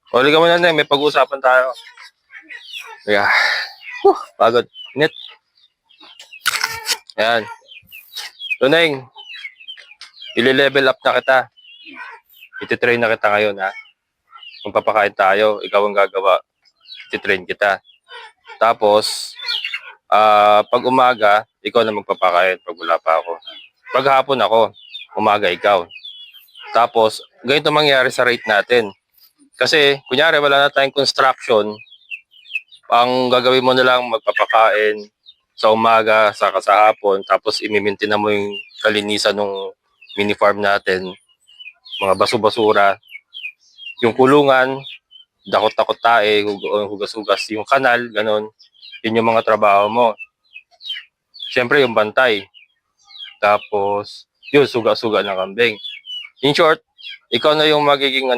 Uli ka muna na, may pag-uusapan tayo. Yeah. Pagod. Init. Yan. Tuneng, ili-level up na kita. Iti-train na kita ngayon, ha? Kung papakain tayo, ikaw ang gagawa. Iti-train kita. Tapos, pag umaga, ikaw na magpapakain pag wala pa ako. Pag hapon ako, umaga ikaw. Tapos, ganito mangyari sa rate natin. Kasi, kunyari, wala na tayong construction, ang gagawin mo na lang magpapakain sa umaga, saka sa hapon, tapos imimintin mo yung kalinisan ng mini farm natin, mga baso-basura, yung kulungan, dakot-dakot tae, hugas-hugas yung kanal, ganun. Yun yung mga trabaho mo. Siyempre yung bantay. Tapos, yun, suga-suga ng kambing. In short, ikaw na yung magiging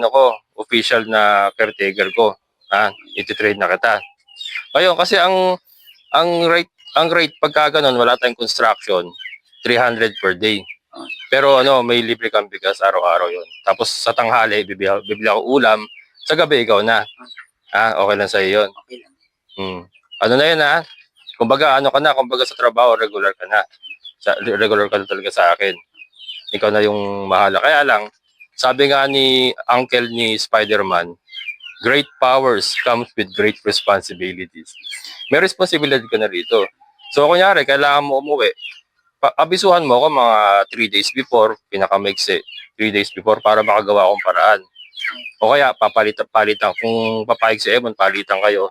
official na caretaker ko. Iti-trade na kita. Ayun, kasi ang rate pagka ganun, wala tayong construction, 300 per day. Pero may libre kang bigas araw-araw yon. Tapos sa tanghali, bibili ako ulam. Sa gabi, ikaw na. Okay lang sa'yo yun. Okay lang. Ano na yun, Kumbaga, kumbaga sa trabaho, regular ka na. Regular ka na talaga sa akin. Ikaw na yung mahala. Kaya lang, sabi nga ni uncle ni Spider-Man, great powers comes with great responsibilities. May responsibility ka na rito. So, kunyari, kailangan mo umuwi. Abisuhan mo ako mga 3 days before, pinakamaigsi, 3 days before para makagawa akong paraan. O kaya, palitan. Kung papayag si Emon, palitan kayo.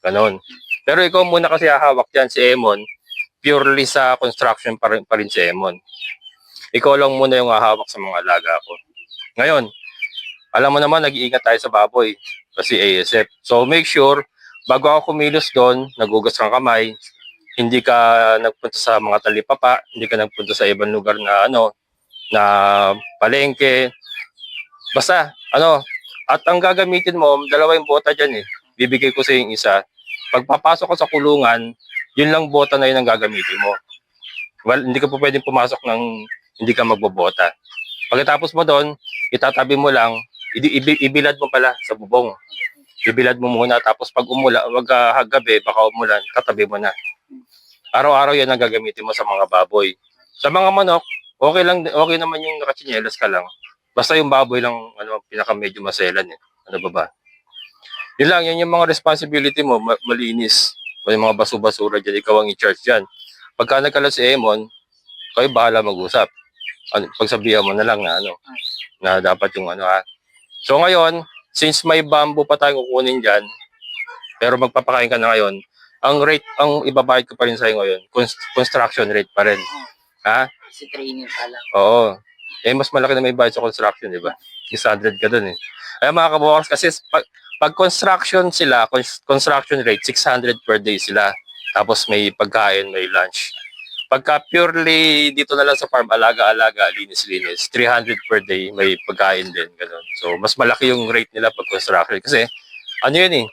Ganon. Pero ikaw muna kasi hahawak dyan si Emon, purely sa construction pa rin si Emon. Ikaw lang muna yung hahawak sa mga alaga ko. Ngayon, alam mo naman, nag-iingat tayo sa baboy kasi ASF. So make sure, bago ako kumilos doon, nagugas kang kamay, hindi ka nagpunta sa mga talipapa, hindi ka nagpunta sa ibang lugar na na palengke. Basta, at ang gagamitin mo, dalawa yung bota dyan eh. Bibigay ko sa yung isa. Pag papasok ka sa kulungan, yun lang bota na yun ang gagamitin mo. Well, hindi ka po pwedeng pumasok ng hindi ka magbobota. Pagkatapos mo doon, itatabi mo lang, ibilad mo pala sa bubong. Ibilad mo muna, tapos pag gabi, baka umulan, tatabi mo na. Araw-araw yan ang gagamitin mo sa mga baboy. Sa mga manok, okay naman yung nakatsinelas ka lang. Basta yung baboy lang, pinaka medyo maselan eh. Ano ba? Yun lang, yun yung mga responsibility mo, malinis. Yung mga baso-basura dyan, ikaw ang i-charge dyan. Pagka nagkalat si Emon, kayo bahala mag-usap. Pagsabihan mo na lang na dapat yung So ngayon, since may bamboo pa tayong kukunin dyan, pero magpapakain ka na ngayon, ang ibabayad ko pa rin sa'yo ngayon, construction rate pa rin. Kasi training pa lang. Oo. Mas malaki na may bayad sa construction, di ba? 600 ka dun eh. Ay mga kabukas, kasi pag construction sila, construction rate, 600 per day sila. Tapos may pagkain, may lunch. Pagka purely dito na lang sa farm, alaga-alaga, linis-linis, 300 per day, may pagkain din. Ganun. So, mas malaki yung rate nila pag construction. Kasi, yun eh,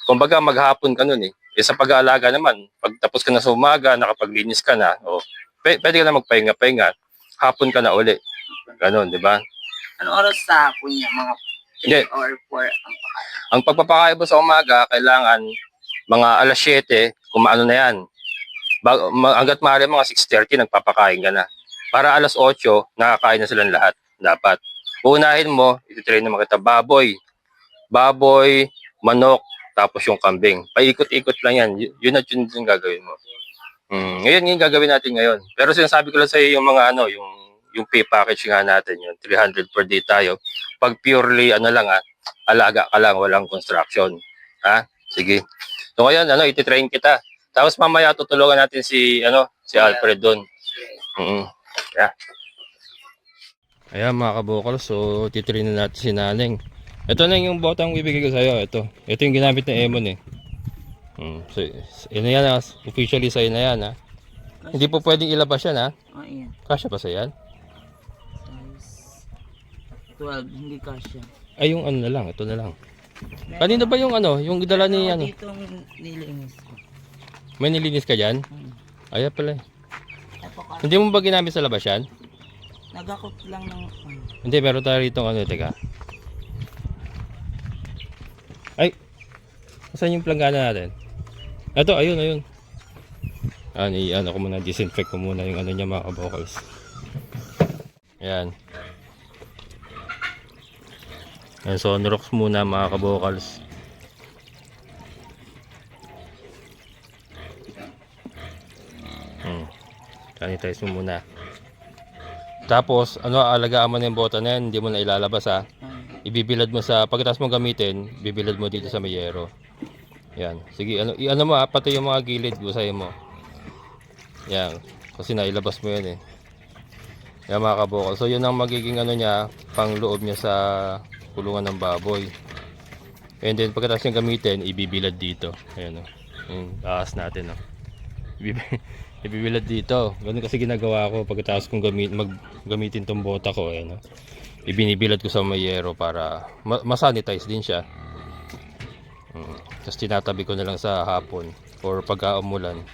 kumbaga maghapon ka nun eh. Sa pag-aalaga naman, pag tapos ka na sa umaga, nakapaglinis ka na, pwede ka na magpahinga-pahinga, hapon ka na uli. Ganun, di ba? Anong oras sa hapon niya? Mga 3 or 4 ang pakain? Ang pagpapakain mo sa umaga, kailangan mga alas 7, kung ano na yan. Hanggat maaari mga 6:30, nagpapakain ka na. Para alas 8, nakakain na silang lahat. Dapat. Unahin mo, ititrain naman kita, baboy, manok, tapos yung kambing. Paikot-ikot lang yan. Yun at yun yung gagawin mo. Ngayon yung gagawin natin ngayon. Pero sinasabi ko lang sa iyo yung mga yung pay package nga natin, yung 300 per day tayo. Pag purely alaga ka lang, walang construction. Sige. So ngayon, ititrain kita. Tapos mamaya tutulungan natin si Alfred doon. Yeah. Ayan mga kabukal, so titrain na natin si Naneng. Ito na yung botang bibigay ko sa iyo. Ito yung ginamit ni Emon eh. So, yan officially sa'yo na yan Hindi po pwedeng ilabas yan Ayan. Kasya pa sa yan? Size 12, hindi kasya. Ay yung na lang, ito na lang. Kanino ba yung yung dala ni Dito nilinis ko. May nilinis ka dyan? Ayan pala Hindi mo ba ginamit sa labas yan? Nagakot lang ng Hindi, meron tayo rito teka. Saan yung planggana natin? Ito, ayun. Ano ko muna, disinfect ko muna yung ano niya mga kabokals. Ayan. Ayan, so Sonrox muna mga kabokals. Sanitize mo muna. Tapos, alagaan mo na yung bota na yan, hindi mo na ilalabas ha. Ibibilad mo sa, pagkatapos mong gamitin, bibilad mo dito sa mayero. Yan. Sige, ano mo pati yung mga gilid, gusayin mo. Yan. Kasi nailabas mo yan eh. Yan mga kabokal. So yun ang magiging niya, pang loob niya sa kulungan ng baboy. And then pagkatapos niyang gamitin, ibibilad dito. Ayan o. Yung ahas natin o. Ibibilad dito. Ganun kasi ginagawa ko pagkatapos kong gamitin tong bota ko. Ayan o. Ibinibilad ko sa mayero para masanitize din siya. Tapos tinatabi ko na lang sa hapon or pagka umulan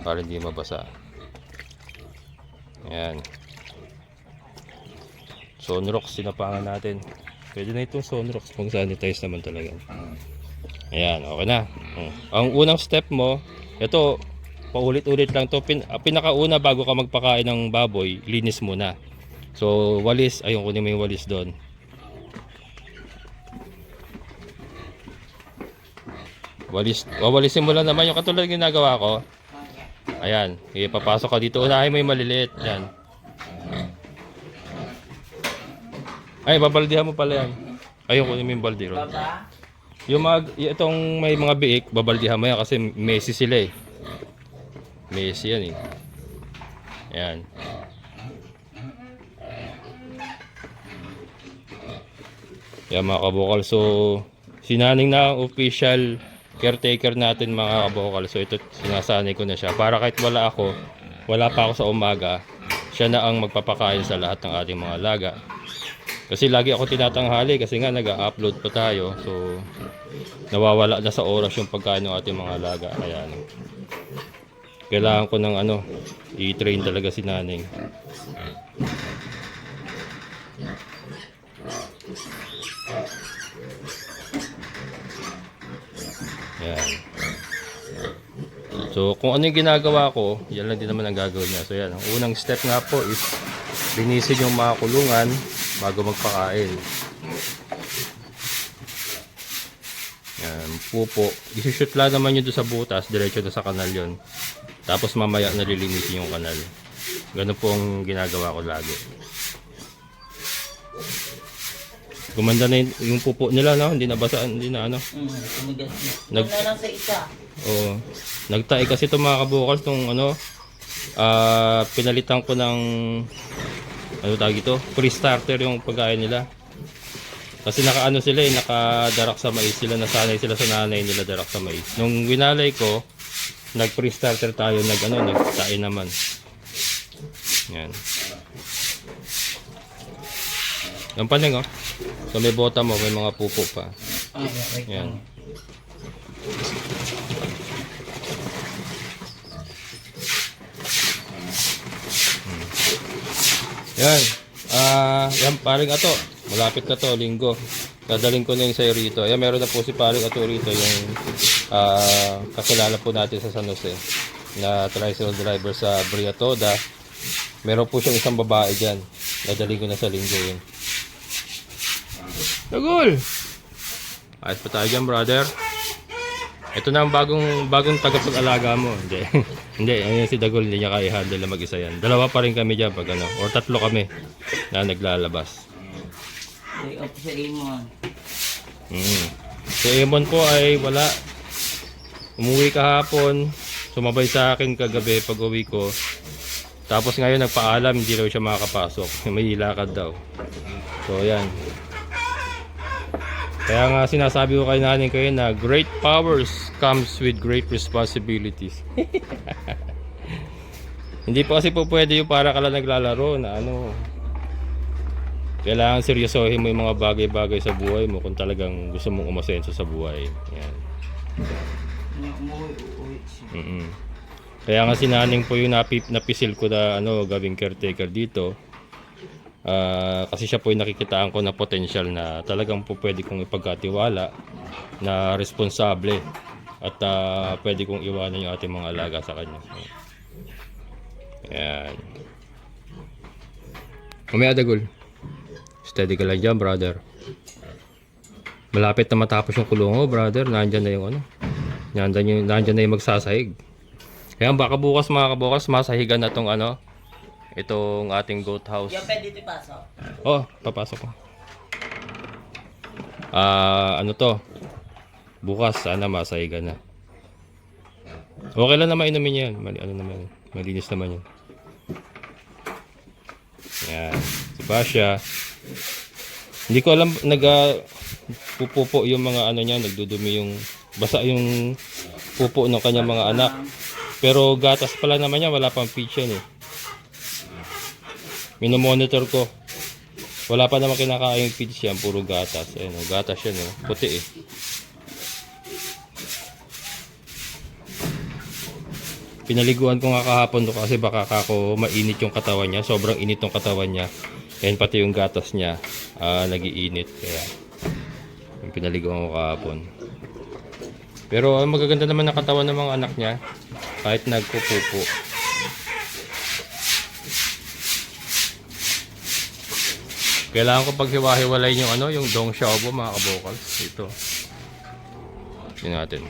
para hindi mabasa. Ayan. Sonrox, sinapangan natin. Pwede na itong Sonrox kung sanitize naman talaga. Ayan, okay na. Ang unang step mo, ito, paulit-ulit lang to. Pinakauna bago ka magpakain ng baboy, linis muna. So, walis, ayun, kunin mo yung walis doon. Wawalisin mo lang naman yung katulad ng ginagawa ko. Ayan, ipapasok ka dito. Unahin mo yung maliliit. Ayan. Ay, babaldihan mo pala yan. Ayun, kunin mo yung baldi ron. Itong may mga biik, babaldihan mo yan kasi messy sila eh. Messy yan eh. Ayan. Yan mga kabokal. So, sinaning na ang official caretaker natin mga kabokal. So ito, sinasanay ko na siya para kahit wala pa ako sa umaga, siya na ang magpapakain sa lahat ng ating mga alaga. Kasi lagi ako tinatanghali kasi nga nag-upload pa tayo. So nawawala na sa oras yung pagkain ng ating mga alaga. Kaya kailangan ko ng i-train talaga si Naneng. Yan. So kung ano yung ginagawa ko, yan lang din naman ang gagawin niya. So yan, ang unang step nga po is linisin yung mga kulungan bago magpakain. Yan, pupo. I-shoot lang naman yun doon sa butas, diretso na sa kanal yun. Tapos mamaya nalilinisin yung kanal. Ganun po ang ginagawa ko lagi. Gumanda na yung pupo nila, no? Hindi nabasa, hindi na Nag na lang sa isa. Oo. Nagtae kasi itong mga kabukal, itong pinalitan ko ng tawag ito? Pre-starter yung pagkain nila. Kasi sila eh, nakadarak sa mais sila, nasanay sila sa nanay nila darak sa mais. Nung winalay ko, nag-pre-starter tayo, nagtae naman. Yan. Ang paneng oh. So may bota mo, may mga pupo pa. Yan. Yan. Yan paring ato. Malapit na to, linggo. Dadaling ko na yung sayo rito. Yan, meron na po si paring ato rito yung kakilala po natin sa San Jose na tricycle driver sa Briatoda. Meron po siyang isang babae dyan. Dadaling ko na sa linggo yun. Dagol! Ayos pa tayo dyan, brother. Ito na ang bagong tagapag-alaga mo. Hindi. Hindi, ayun si Dagol, hindi niya kaya handle na mag-isa yan. Dalawa pa rin kami dyan pag or tatlo kami na naglalabas. Sa Amon. Si Amon po ay wala. Umuwi kahapon. Sumabay sa akin kagabi pag uwi ko. Tapos ngayon nagpaalam, hindi daw siya makakapasok. May ilakad daw. So yan. Kaya nga sinasabi ko kay Naneng kayo na great powers comes with great responsibilities. Hindi po kasi po pwede yung para ka lang naglalaro na kailangan seryosohin mo yung mga bagay-bagay sa buhay mo kung talagang gusto mong umasenso sa buhay. Yan. Kaya nga si Naneng po yung napisil ko na gawing caretaker dito Kasi siya po yung nakikitaan ko na potential na talagang po pwede kong ipagkatiwala na responsable at pwede kong iwanan yung ating mga alaga sa kanya. Ayan. Mamaya Dagol. Steady ka lang dyan, brother. Malapit na matapos yung kulong ko, brother. Nandyan na yung ano. Nandyan na yung magsasahig. Kaya baka bukas mga kabukas, masahigan na tong ano. Itong ating goat house. Yung pwede dito pasok. Oh, papasok ko. Ano to? Bukas sana masahigan na. Okay lang naman inumin yan. Malinis naman yan. Yan. Si Basha. Hindi ko alam, pupupo yung mga ano niya, nagdudumi yung, basa yung pupo ng kanyang mga anak. Pero gatas pala naman niya, wala pang peach yan eh. Minomonitor ko. Wala pa naman kinakain yung peach yan, puro gatas. Ayun, gatas yan eh, puti eh. Pinaliguan ko nga kahapon to kasi baka kako mainit yung katawan niya. Sobrang init yung katawan niya. And pati yung gatas niya nagiinit. Kaya yung pinaliguan ko kahapon. Pero magaganda naman ang katawan ng mga anak niya. Kahit nagpupupo. Kailangan ko paghiwa-hiwalay yung ano, yung dong xiaobo mga kabokals. Ito. Yun natin.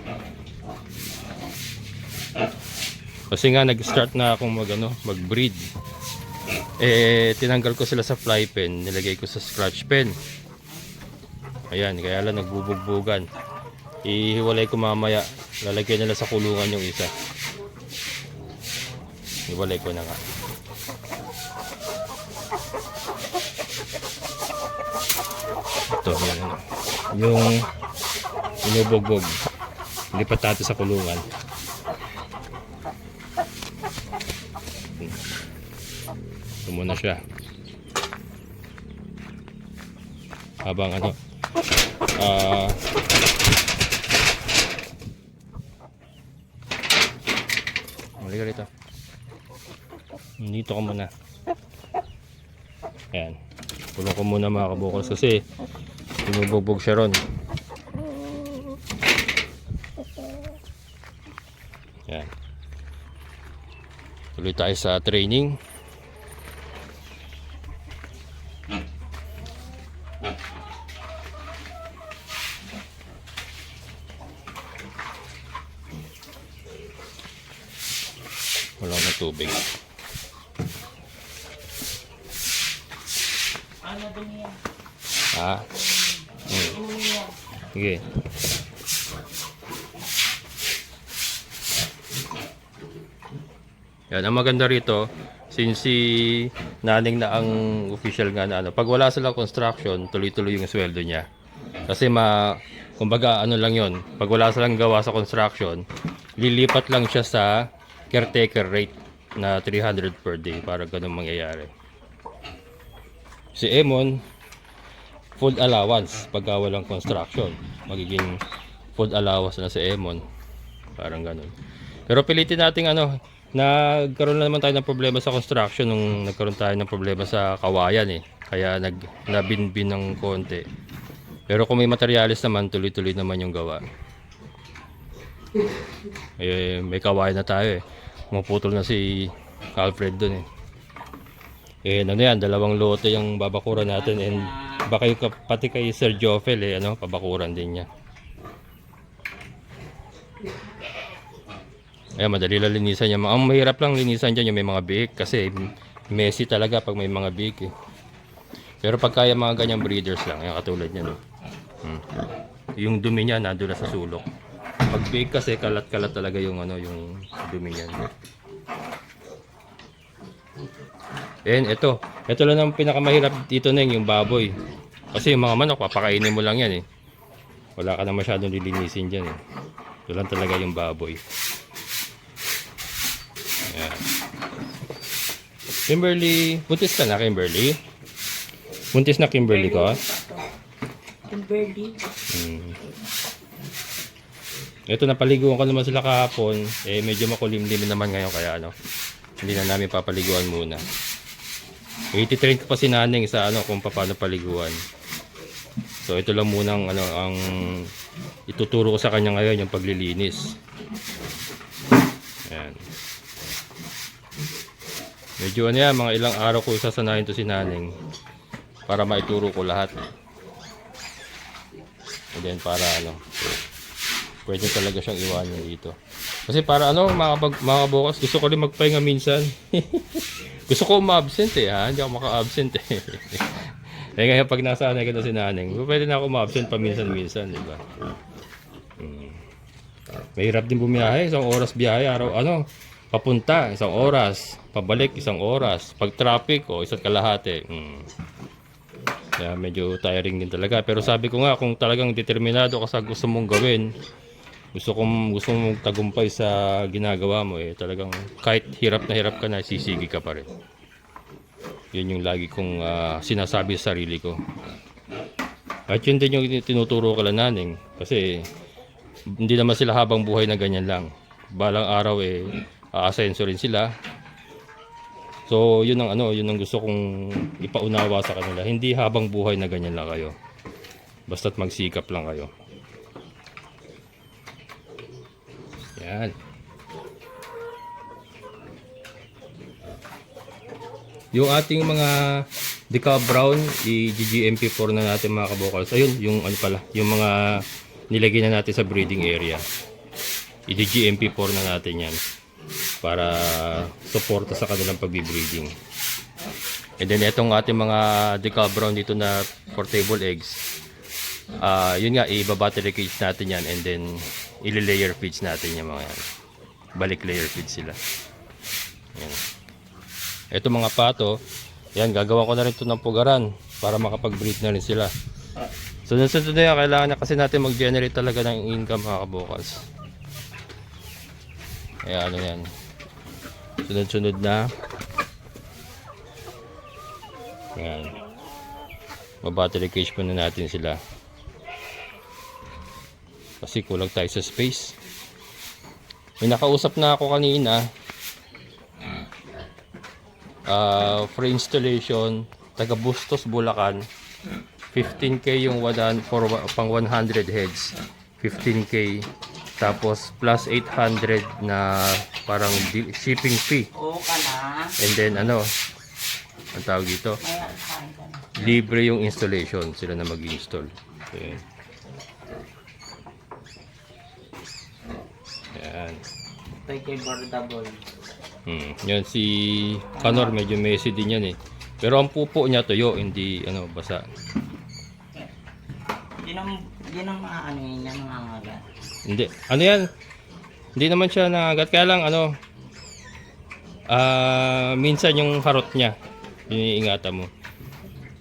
Kasi nga nag-start na akong mag-breed. Tinanggal ko sila sa fly pen, nilagay ko sa scratch pen. Ayan, kaya lang nagbubugbugan. Ihiwalay ko mamaya, lalagyan nila sa kulungan yung isa. Ihiwalay ko na nga. Ito, yan, yung inubugbog. Lipat natin sa kulungan. Ito muna siya. Habang ano, halika rito. Dito ka muna. Ayan. Tulong ko muna mga kabukals kasi binubugbog siya ron. Ayan. Tuloy tayo sa training. Wala na tubig. Ano ba niya? Sige. Yan, ang maganda rito, since si Naning na ang official nga na ano, pag wala silang construction, tuloy-tuloy yung sweldo niya. Kasi kumbaga ano lang yon, pag wala silang gawa sa construction, lilipat lang siya sa caretaker rate na 300 per day para ganun mangyayari. Si Emon, food allowance pagka walang construction. Magiging food allowance na si Emon. Parang ganun. Pero pilitin natin ano, nagkaroon na naman tayo ng problema sa construction nung nagkaroon tayo ng problema sa kawayan eh. Kaya nabinbin ng konti. Pero kung may materialis naman, tuloy-tuloy naman yung gawa. May kawayan na tayo eh. Maputol na si Alfred dun eh. Ano yan, 2 lote yung babakuran natin and baka yung pati kay Sir Joffel eh, pabakuran din niya. Ayan, madali lang linisan niya. Ang mahirap lang linisan dyan yung may mga biik kasi messy talaga pag may mga biik eh. Pero pag kaya mga ganyang breeders lang, yung katulad niya no. Yung dumi niya nandun na sa sulok. Pag biik kasi kalat-kalat talaga yung yung dumi niya. And ito lang ang pinakamahirap dito na yung baboy. Kasi yung mga manok, papakainin mo lang yan eh. Wala ka na masyadong lilinisin dyan eh. Ito lang talaga yung baboy. Ayan. Kimberly, buntis ka na Kimberly? Buntis na Kimberly ko? Kimberly. Ito napaliguan ko naman sila kahapon. Medyo makulimlim naman ngayon kaya hindi na namin papaliguan muna. iti-train ko pa si Naneng sa ano kung paano paliguan. So ito lang munang ano ang ituturo ko sa kanya ngayon, yung paglilinis. Ayan. Medyo ano yan, mga ilang araw ko sasanayin to si Naneng para maituro ko lahat. And then para ano, pwede talaga siyang iwanan dito. Kasi para ano, mga bukas, gusto ko rin magpahinga minsan. Gusto ko ma-absent eh, ha? Hindi ako maka-absent eh. Eh ngayon pag nasanay ko na si Naneng, pwede na ako ma-absent pa minsan-minsan, di ba? Mahirap din bumiyahe, 1 oras biyahe, araw, ano, papunta, 1 oras, pabalik, 1 oras, pag traffic, o 1 kalahati. Kaya medyo tiring din talaga. Pero sabi ko nga, kung talagang determinado ka sa gusto mong gawin, gusto mong tagumpay sa ginagawa mo, eh talagang kahit hirap ka na, sisigi ka pa rin. Yun yung lagi kong sinasabi sa sarili ko. At yun din yung tinuturo ko lang Naneng, kasi hindi naman sila habang buhay na ganyan lang. Balang araw eh aasenso rin sila. So yun ang ano, yun ang gusto kong ipaunawa sa kanila. Hindi habang buhay na ganyan lang kayo. Basta't magsikap lang kayo. Yan. Yung ating mga Deca Brown, i-GGMP4 na natin mga kabokals. Ayun, yung ano pala, yung mga nilagay na natin sa breeding area. I-GGMP4 na natin yan para suporta sa kanilang pagbi-breeding. And then itong ating mga Deca Brown dito na portable eggs. Yun nga, i-battery cage natin yan and then i-layer feeds natin yung mga yan. Balik layer feeds sila. Yan. Ito mga pato, yan, gagawa ko na rin ito ng pugaran para makapag-breed na rin sila. Sunod-sunod na yan, kailangan na kasi natin mag-generate talaga ng income mga kabukals. Kaya ano yan, sunod-sunod na. Yan. Mabattery cage muna natin sila. Kasi kulang tayo sa space. May nakausap na ako kanina. Free installation, taga Bustos, Bulacan. 15k yung for pang 100 heads. 15k. Tapos plus 800 na parang shipping fee. Oo ka na. And then ano, ang tawag dito, libre yung installation. Sila na mag-install. Okay. Yan. Tay kay Bardabol. Yan si Kanor, medyo messy din yan eh. Pero ang pupo niya tuyo, hindi ano basa. Yun ang mga ano yun, yung mga ngagat. Hindi. Ano yan? Hindi naman siya nangagat. Kaya lang ano, minsan yung harot niya, yun yung ingatan mo.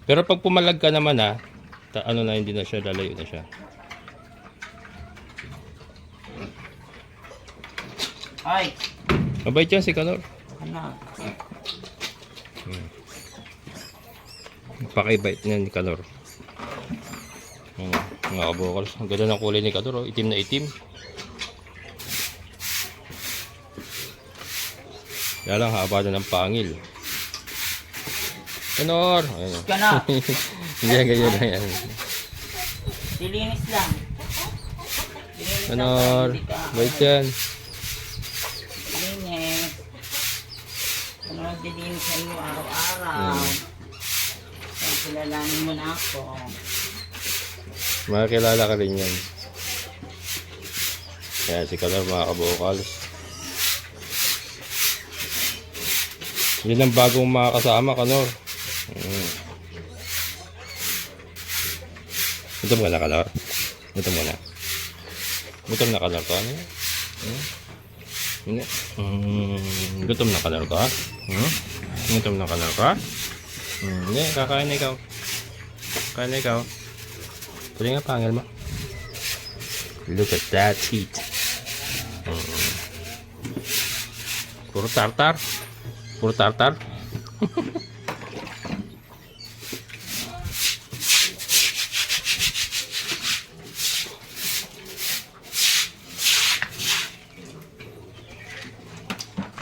Pero pag pumalag ka naman ano na, hindi na siya, lalayo na siya. Ay! Mabait yan si Kanor. Ano? Pakibait niya ni Kanor. Mga kabokals. Ang ganda ng kulay ni Kanor. Itim na itim. Kaya lang haba na ng pangil. Kanor! Ayun. Ka na! Hindi yan ganyan lang yan. Dilinis lang. Kanor! Bait yan. Dilinis. Ano didinisan mo araw-araw. Kaya kilalanin mo na ako. Makakilala ka rin yan. Kaya si Kanor mga kabukals. Yan ang bagong mga kasama, Kanor. Gutom ka na, Kanor? Gutom ka na? Gutom na, Kanor ka? Ano? Hindi. Gutom na, Kanor ka? Gutom na, Kanor ka? Hindi, kakain na ikaw. Kakain na ikaw. Tuloy nga pangil mo. Look at that teeth. Puro tartar. Puro tartar.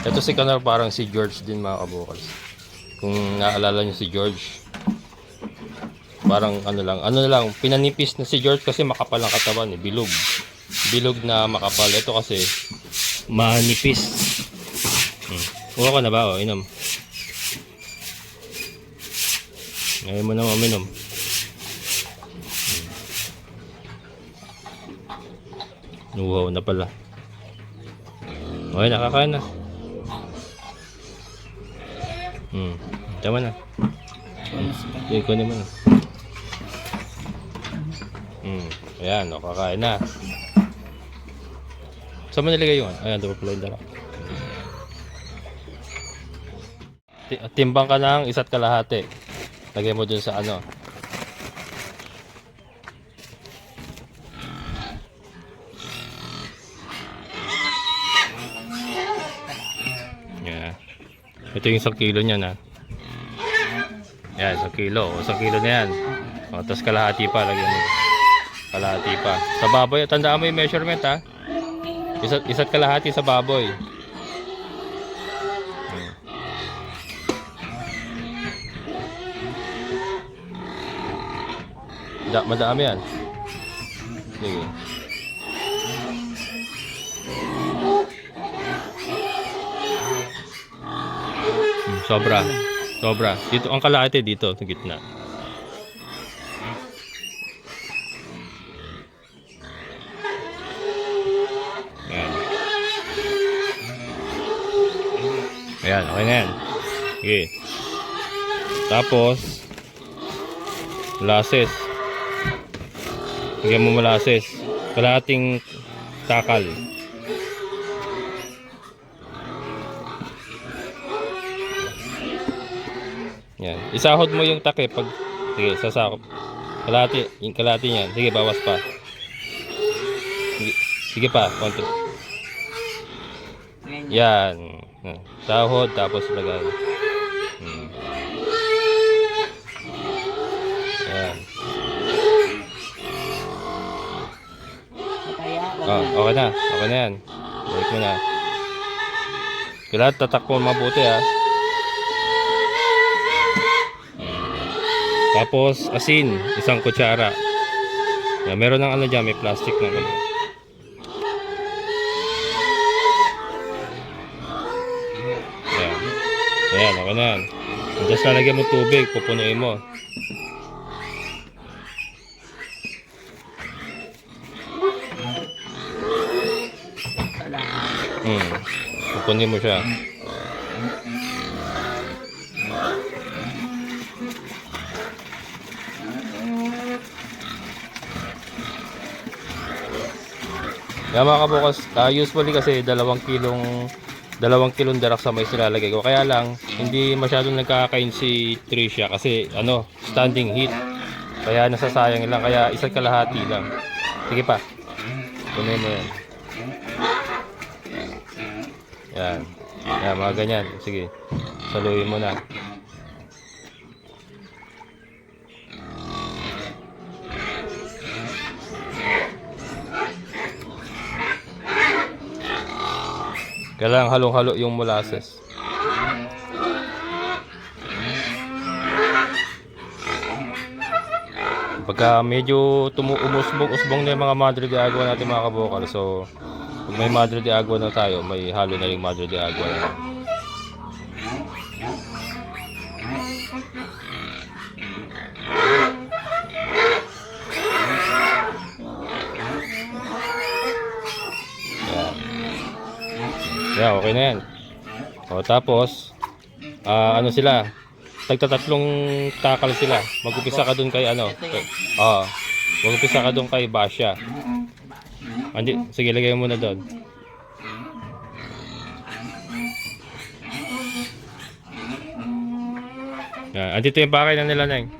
Ito si Kanor parang si George din mga kabukals. Kung naalala niyo si George. Parang ano lang, pinanipis na si George kasi makapal ang katawan eh, bilog. Bilog na makapal. Ito kasi manipis. Uwa ka na ba? O, inom. Ngayon mo na uminom. Wow na pala. Okay, nakakain na. Tama na. Ikunin mo na. Ayan, kakain na. Saan mo nilagay yun? Ayan, doon pala yung dala. Timbang ka ng 1 kalahati. Lagay mo dun sa ano. Yeah. Ito yung 1 kilo niyan ha. Yan, 1 kilo. O, 1 kilo na yan. O, tapos kalahati pa. Lagyan mo. Kalahati pa. Sa baboy, tandaan mo yung measurement ha. 1 kalahati sa baboy. Madami yan. Sige. Sobra. Sobra. Dito ang kalahati dito sa gitna. Ayan. Ayan, okay na yan. Okay. Tapos molasses. Lagyan mo molasses. Kalahating takal. Yan. Isahod mo yung takip pag sige, sasakop. Kalahati, yung kalahati niyan. Sige, bawas pa. Sige pa, konti. Yan. Sahod tapos lagay. Yan. Oh, okay na. Okay na yan. Balik mo na. Kailangan tatakpo mabuti ha. Tapos asin, 1 kutsara. Yan, meron ng ano dyan, may plastic na ano. Yan. Ayan, okay na yan. Tapos lalagyan mo tubig, pupunuin mo. Pupunin mo siya. Kaya mga kabukas, usually kasi 2 kilong darak sa mais nilalagay ko. Kaya lang, hindi masyadong nagkakain si Tricia kasi ano, standing heat. Kaya nasasayang lang, kaya 1 kalahati lang. Sige pa. Punin mo yan. Yan. Yan, mga ganyan. Sige. Saluhin mo na. Kailangan halong-halo yung molasses. Pagka medyo umusbong na yung mga Madre de Agua natin mga kabukal. So, pag may Madre de Agua na tayo, may halo na yung Madre de Agua na. Yeah, okay na yan. O, tapos, ano sila? Tagtatatlong takal sila. Mag-upisa ka dun kay ano. Mag-upisa ka dun kay Basya. Andi, sige, lagay mo na doon. Yan, andito yung bakay na nila, Neng.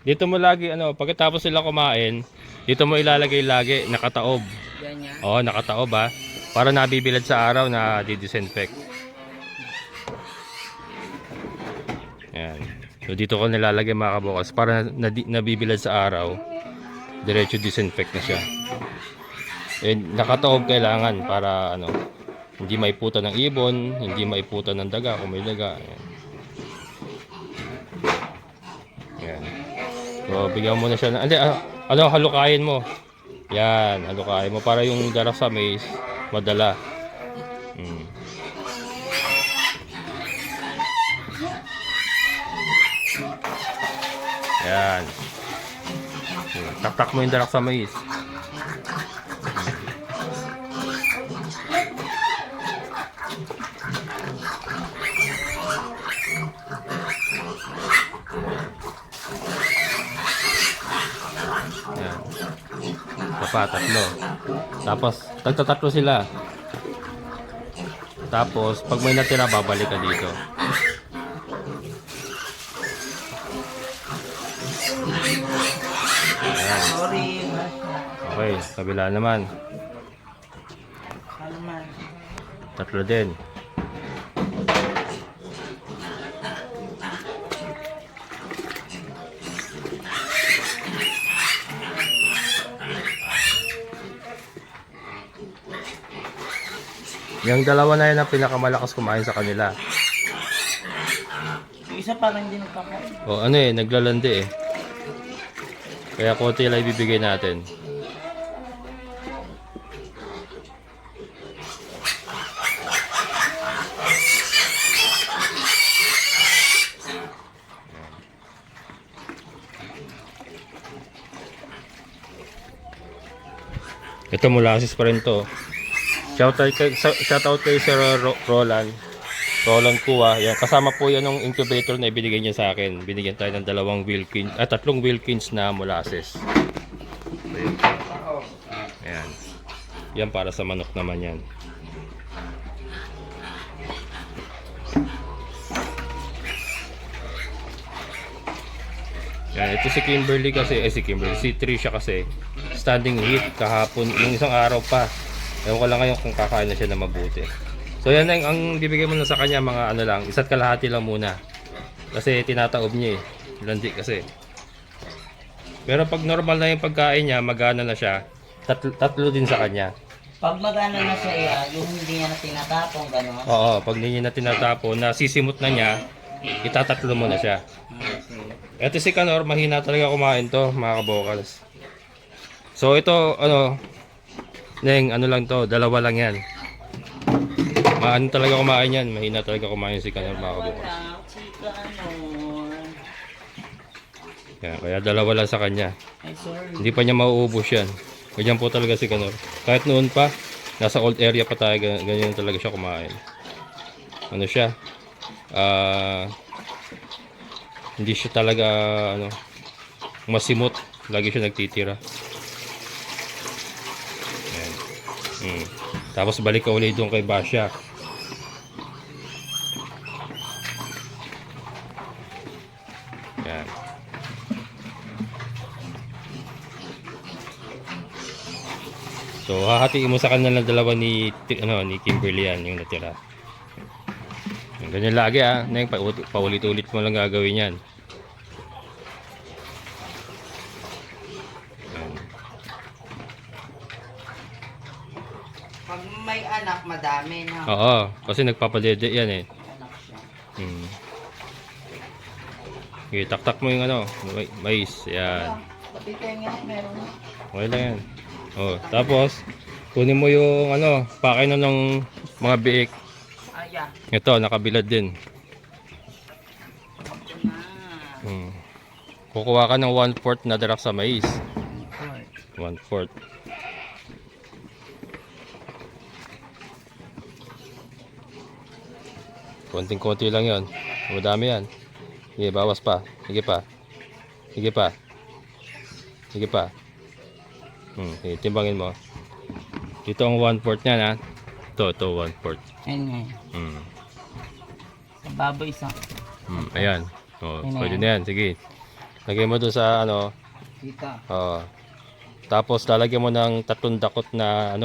Dito mo lagi, ano, pagkatapos sila kumain, dito mo ilalagay lagi, nakataob. Oo, nakataob ha. Para nabibilad sa araw na di-disinfect. Yan. So dito ko nilalagay mga kabukas para nabibilad sa araw. Diretso disinfect na siya. Nakataob kailangan para ano, hindi maiputan ng ibon, hindi maiputan ng daga kung may daga. Ayan. Yan. So, bigyan mo na siya ng... Hindi, ano, halukayin mo. Yan, halukayin mo para yung darak sa mais madala. Yan. Tak-tak mo yung darak sa mais. Yan. Tatlo. Tapos, tagtatatlo sila. Tapos, pag may natira, babalik ka dito. Ayan. Sorry. Okay, kabila naman. Ano man? Tatlo din. Yung dalawa na yun ang pinakamalakas kumain sa kanila. Yung isa parang hindi nagkakain. O ano naglalandi eh. Kaya konti lang ibibigay natin. Ito molasses pa rin to. Shoutout kay Sir Roland. Roland Kuwa. Yan, kasama po yan ng incubator na ibinigay niya sa akin. Binigyan tayo ng 2 Wilkins, 3 Wilkins na molasses. Ayan. Yan para sa manok naman yan. Yan, ito si Kimberly kasi, si Trisha kasi, standing heat kahapon, yung isang araw pa. Ewan ko lang ngayon kung kakain na siya na mabuti. So yan ang bibigay mo na sa kanya, mga ano lang, 1 kalahati lang muna. Kasi tinataob niya landi kasi. Pero pag normal na yung pagkain niya, magana na siya, tatlo din sa kanya. Pag magana na siya, yung hindi niya na tinatapong, gano'n. Oo, pag hindi niya na tinatapon, nasisimot na niya, itatatlo mo na siya. Ito si Kanor, mahina talaga kumain to, mga kabokals. So ito, Neng, lang to, 2 lang yan. Maano talaga kumain yan, mahina talaga kumain si Kanor, mga kabokals. Yan, kaya 2 lang sa kanya. Ay, sorry. Hindi pa niya mauubos yan. Ganyan po talaga si Kanor. Kahit noon pa, nasa old area pa tayo, ganyan talaga siya kumain. Ano siya? Hindi siya talaga masimot. Lagi siya nagtitira. Ayan. Tapos balik ka ulit doon kay Basha. Ayan. So hahatiin mo sa kanila ng 2 ni Kimberly yan yung natira. Ganyan lagi Neng, paulit-ulit mo lang gagawin yan. Pag may anak, madami na. Oo, kasi nagpapadede yan eh. Anak siya. Okay, taktak mo yung mais. Yan. Pati tenga, meron na. Okay lang yan. Tapos, kunin mo yung pakay na ng mga biik. Ayan. Ito, nakabilad din. Kukuha ka ng 1/4 na darak sa mais. 1/4. Konting-konti lang yon. Madami yan. Sige, bawas pa. Sige pa. Sige pa. Sige pa. Sige, timbangin mo. Dito ang 1/4 niyan ha. Ito 1/4. Ayan nga. Sa baboy isa. Ayan. Pwede na yan. Sige. Lagay mo doon sa Dito. Tapos lalagyan mo ng 3 dakot na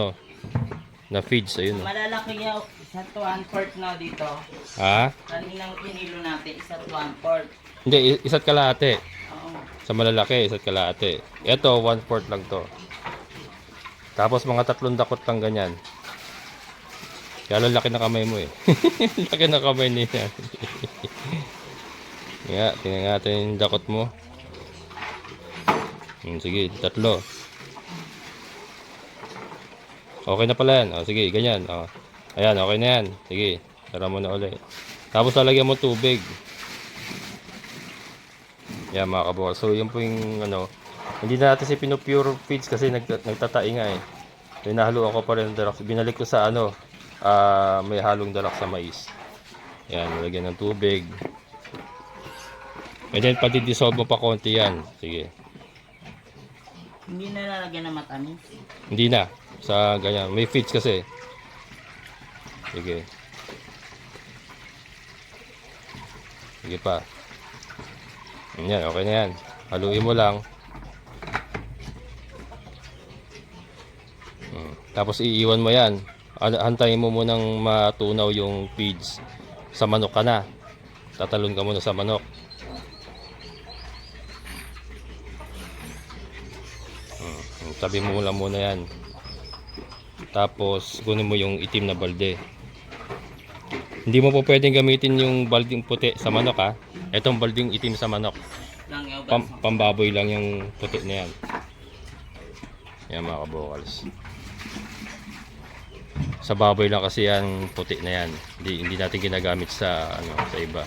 na feeds. Ayun. Malalaki yan. Isa to 1/4 na dito. Ha? Kaninang kinilo natin, isa to 1/4. Hindi, 1 kalahati. Oo. Sa malalaki, 1 kalahati. Ito, 1/4 lang to. Tapos mga 3 dakot lang ganyan. Kaya laki na kamay mo eh. Laki na kamay niya. Nga, tingnan natin yung dakot mo. Sige, 3. Okay na pala yan. Sige, ganyan. Ayan, okay na yan. Sige, tara mo na ulit. Tapos lalagyan mo tubig. Yan mga kabukas. So, yun po yung hindi na natin si pinupure feeds kasi nagtatai nga eh. Pinahalo ako pa rin ng dalak. Binalik ko sa may halong dalak sa mais. Yan, lalagyan ng tubig. And then, pati-dissolve mo pa konti yan. Sige. Hindi na lalagyan ng matamis. Hindi na. Sa ganyan. May feeds kasi. Sige. Sige pa. Yan, okay na yan. Haluin mo lang. Tapos iiwan mo yan. Hantayin mo munang matunaw yung feeds. Sa manok ka na. Tatalon ka muna sa manok. Tabi mo lang muna yan. Tapos kunin mo yung itim na balde. Hindi mo po pwedeng gamitin yung balding puti sa manok ha. Itong balding itim sa manok. Lang yung Pambaboy lang yung puti na yan. Yan mga kabokals. Sa baboy lang kasi yan puti na yan. Hindi natin ginagamit sa sa iba.